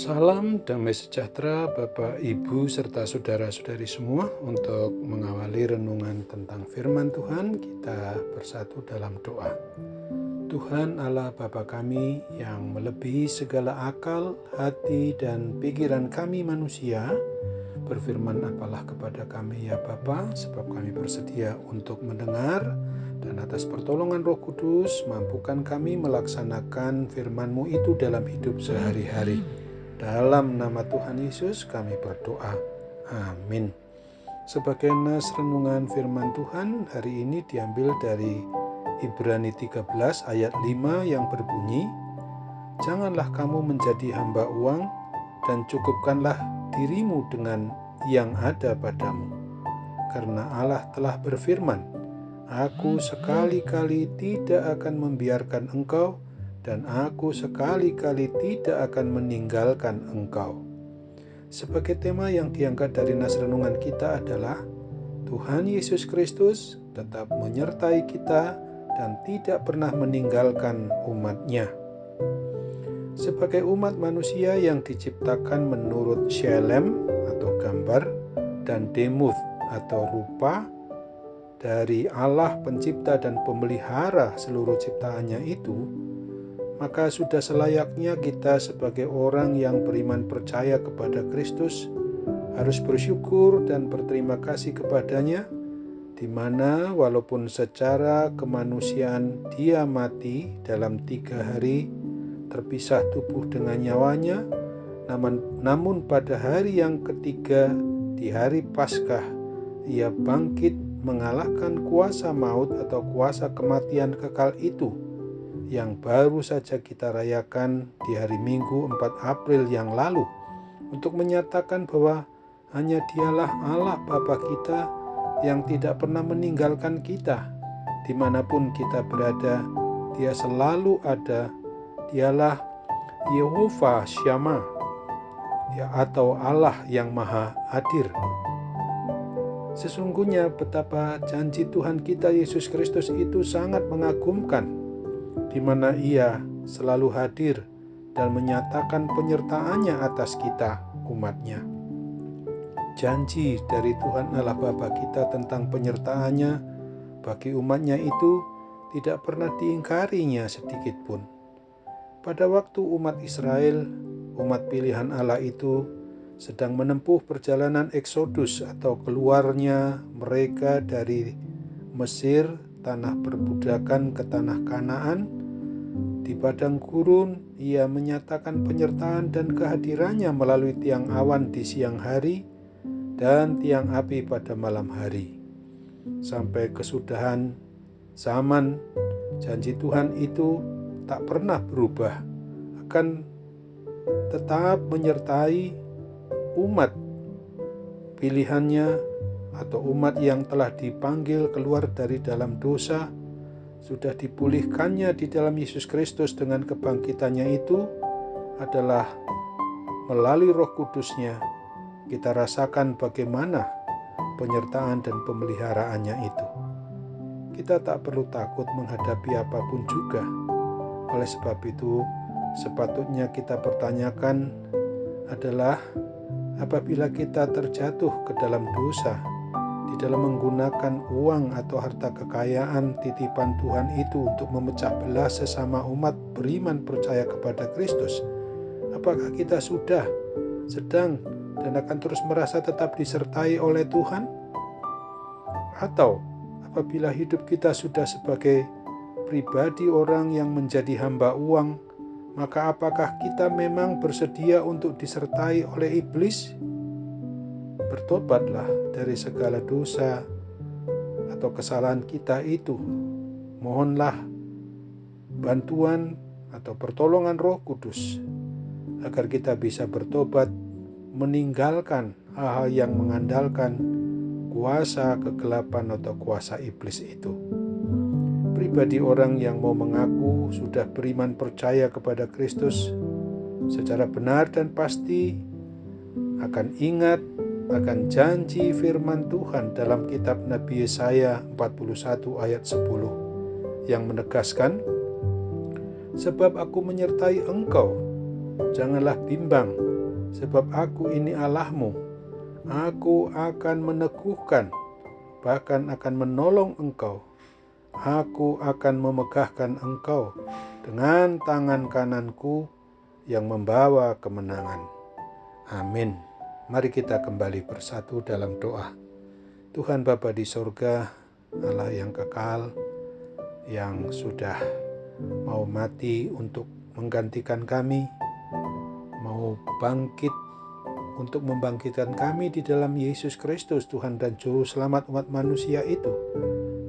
Salam damai sejahtera Bapak, Ibu, serta saudara-saudari semua. Untuk mengawali renungan tentang firman Tuhan, kita bersatu dalam doa. Tuhan Allah Bapa kami yang melebihi segala akal, hati, dan pikiran kami manusia, berfirman apalah kepada kami ya Bapa, sebab kami bersedia untuk mendengar, dan atas pertolongan Roh Kudus mampukan kami melaksanakan firman-Mu itu dalam hidup sehari-hari. Dalam nama Tuhan Yesus kami berdoa. Amin. Sebagai nas renungan firman Tuhan hari ini diambil dari Ibrani 13 ayat 5 yang berbunyi, "Janganlah kamu menjadi hamba uang dan cukupkanlah dirimu dengan yang ada padamu. Karena Allah telah berfirman, Aku sekali-kali tidak akan membiarkan engkau dan aku sekali-kali tidak akan meninggalkan engkau." Sebagai tema yang diangkat dari nas renungan kita adalah Tuhan Yesus Kristus tetap menyertai kita dan tidak pernah meninggalkan umat-Nya. Sebagai umat manusia yang diciptakan menurut Shalem atau gambar dan Demuth atau rupa dari Allah pencipta dan pemelihara seluruh ciptaannya itu, maka sudah selayaknya kita sebagai orang yang beriman percaya kepada Kristus harus bersyukur dan berterima kasih kepadanya, di mana walaupun secara kemanusiaan dia mati dalam 3 hari, terpisah tubuh dengan nyawanya, namun pada hari yang ketiga, di hari Paskah, ia bangkit mengalahkan kuasa maut atau kuasa kematian kekal itu, yang baru saja kita rayakan di hari Minggu 4 April yang lalu, untuk menyatakan bahwa hanya Dialah Allah Bapa kita yang tidak pernah meninggalkan kita. Dimanapun kita berada, Dia selalu ada. Dialah Yehovah Shammah, atau Allah yang Maha Hadir. Sesungguhnya betapa janji Tuhan kita Yesus Kristus itu sangat mengagumkan, di mana Ia selalu hadir dan menyatakan penyertaannya atas kita, umat-Nya. Janji dari Tuhan Allah Bapa kita tentang penyertaannya bagi umat-Nya itu tidak pernah diingkarinya sedikit pun. Pada waktu umat Israel, umat pilihan Allah itu sedang menempuh perjalanan eksodus atau keluarnya mereka dari Mesir, tanah perbudakan, ke tanah Kanaan, di padang gurun Ia menyatakan penyertaan dan kehadirannya melalui tiang awan di siang hari dan tiang api pada malam hari. Sampai kesudahan zaman, janji Tuhan itu tak pernah berubah, akan tetap menyertai umat pilihannya atau umat yang telah dipanggil keluar dari dalam dosa, sudah dipulihkannya di dalam Yesus Kristus dengan kebangkitannya itu adalah melalui Roh Kudus-Nya kita rasakan bagaimana penyertaan dan pemeliharaannya itu. Kita tak perlu takut menghadapi apapun juga. Oleh sebab itu, sepatutnya kita pertanyakan adalah apabila kita terjatuh ke dalam dosa, di dalam menggunakan uang atau harta kekayaan titipan Tuhan itu untuk memecah belah sesama umat beriman percaya kepada Kristus, apakah kita sudah, sedang, dan akan terus merasa tetap disertai oleh Tuhan? Atau apabila hidup kita sudah sebagai pribadi orang yang menjadi hamba uang, maka apakah kita memang bersedia untuk disertai oleh iblis? Bertobatlah dari segala dosa atau kesalahan kita itu. Mohonlah bantuan atau pertolongan Roh Kudus agar kita bisa bertobat, meninggalkan hal-hal yang mengandalkan kuasa kegelapan atau kuasa iblis itu. Pribadi orang yang mau mengaku sudah beriman percaya kepada Kristus secara benar dan pasti akan ingat akan janji firman Tuhan dalam kitab Nabi Yesaya 41 ayat 10 yang menegaskan, "Sebab aku menyertai engkau, janganlah bimbang, sebab aku ini Allahmu. Aku akan meneguhkan, bahkan akan menolong engkau. Aku akan memegahkan engkau dengan tangan kananku yang membawa kemenangan. Amin. Mari kita kembali bersatu dalam doa. Tuhan Bapa di sorga, Allah yang kekal, yang sudah mau mati untuk menggantikan kami, mau bangkit untuk membangkitkan kami di dalam Yesus Kristus, Tuhan dan Juru Selamat umat manusia itu.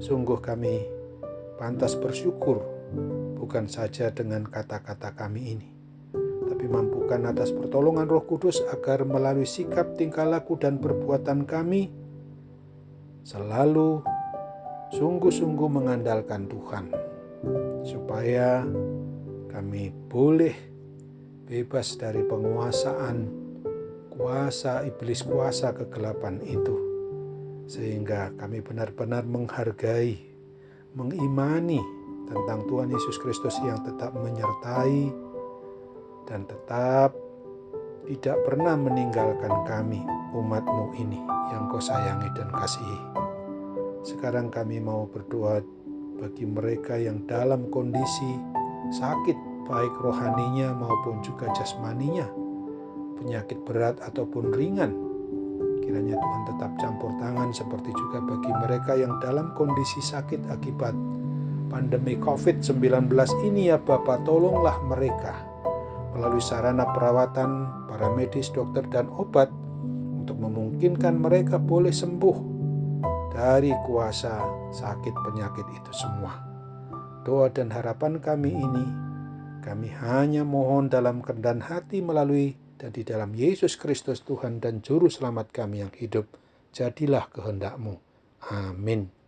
Sungguh kami pantas bersyukur, bukan saja dengan kata-kata kami ini, tapi mampukan atas pertolongan Roh Kudus agar melalui sikap, tingkah laku, dan perbuatan kami selalu sungguh-sungguh mengandalkan Tuhan, supaya kami boleh bebas dari penguasaan kuasa iblis, kuasa kegelapan itu, sehingga kami benar-benar menghargai, mengimani tentang Tuhan Yesus Kristus yang tetap menyertai dan tetap tidak pernah meninggalkan kami, umat-Mu ini yang Kau sayangi dan kasihi. Sekarang kami mau berdoa bagi mereka yang dalam kondisi sakit, baik rohaninya maupun juga jasmaninya, penyakit berat ataupun ringan. Kiranya Tuhan tetap campur tangan, seperti juga bagi mereka yang dalam kondisi sakit akibat pandemi COVID-19 ini, ya Bapa, tolonglah mereka melalui sarana perawatan, para medis, dokter, dan obat, untuk memungkinkan mereka boleh sembuh dari kuasa sakit penyakit itu semua. Doa dan harapan kami ini, kami hanya mohon dalam kerendahan hati melalui dan di dalam Yesus Kristus Tuhan dan Juru Selamat kami yang hidup. Jadilah kehendak-Mu. Amin.